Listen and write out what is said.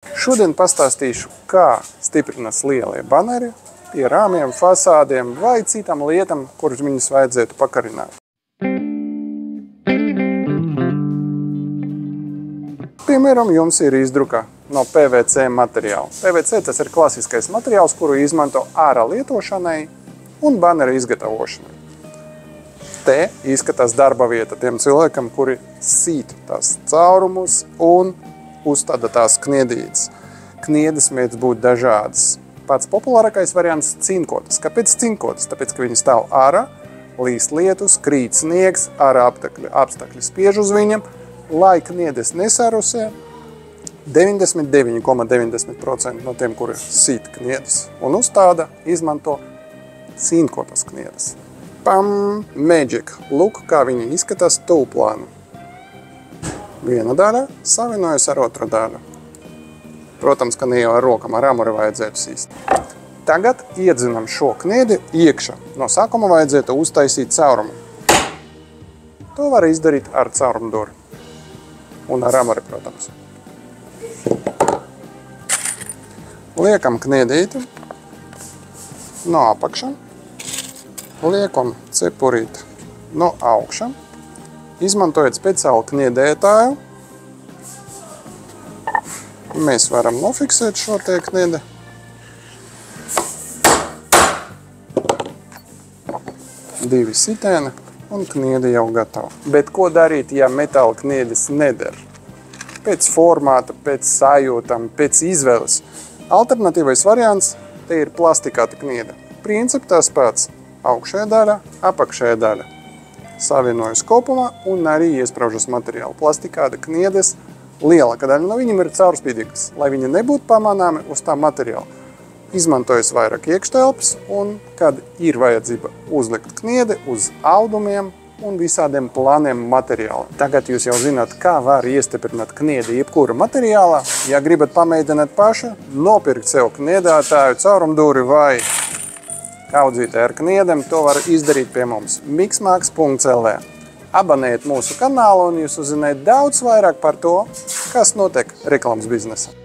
Šodien pastāstīšu, kā stiprinās lielie baneri pie rāmiem, fasādiem vai citām lietām, kuras viņus vajadzētu pakarināt. Piemēram, jums ir izdruka no PVC materiāla. PVC tas ir klasiskais materiāls, kuru izmanto ārā lietošanai un baneru izgatavošanai. Te izskatās darba vieta tiem cilvēkam, kuri sīt tās caurumus un uzstāda tās kniedītes. Kniedes mēdz būt dažādas. Pats populārākais variants – cinkotas. Kāpēc cinkotas? Tāpēc, ka viņi stāv ārā, līst lietus, krīt sniegs, ārā apstākļi spiež uz viņam, lai kniedes nesarusē. 99,90% no tiem, kuri sīt kniedes un uzstāda, izmanto cinkotas kniedes. Pam! Magic! Lūk, kā viņi izskatās tūplānu. Viena daļa savienojas ar otru daļu. Protams, ka ne jau ar rokam, ar amuri vajadzētu sīst. Tagad iedzinam šo kniedi iekšā. No sākuma vajadzētu uztaisīt caurumu. To var izdarīt ar caurumduri. Un ar amuri, protams. Liekam kniedīti no apakša. Liekam cepurīt no augša. Izmantojot speciālu kniedētāju, mēs varam nofiksēt šo te kniedi. Divi sitieni un kniedi jau gatava. Bet ko darīt, ja metāla kniedes neder? Pēc formāta, pēc sajūtam, pēc izvēles. Alternatīvais variants te ir plastikāta kniede. Princips tas pats. Augšējā daļa, apakšējā daļa. Savienojas kopumā un arī iespraužas materiālu. Plastikāda kniedes, lielākā daļa no viņiem ir caurspīdīgas, lai viņi nebūtu pamanāmi uz tā materiāla. Izmantojas vairāk iekštelpas un, kad ir vajadzība uzlikt kniedi uz audumiem un visādiem plāniem materiāla. Tagad jūs jau zināt, kā var iestiprināt kniedi jebkura materiālā. Ja gribat pamēģināt paši, nopirkt sev kniedētāju, caurumduri vai kaudzītē ar kniedem, to var izdarīt pie mums mixmax.lv. Abonējiet mūsu kanālu un jūs uzzināt daudz vairāk par to, kas notiek reklāmas biznesā.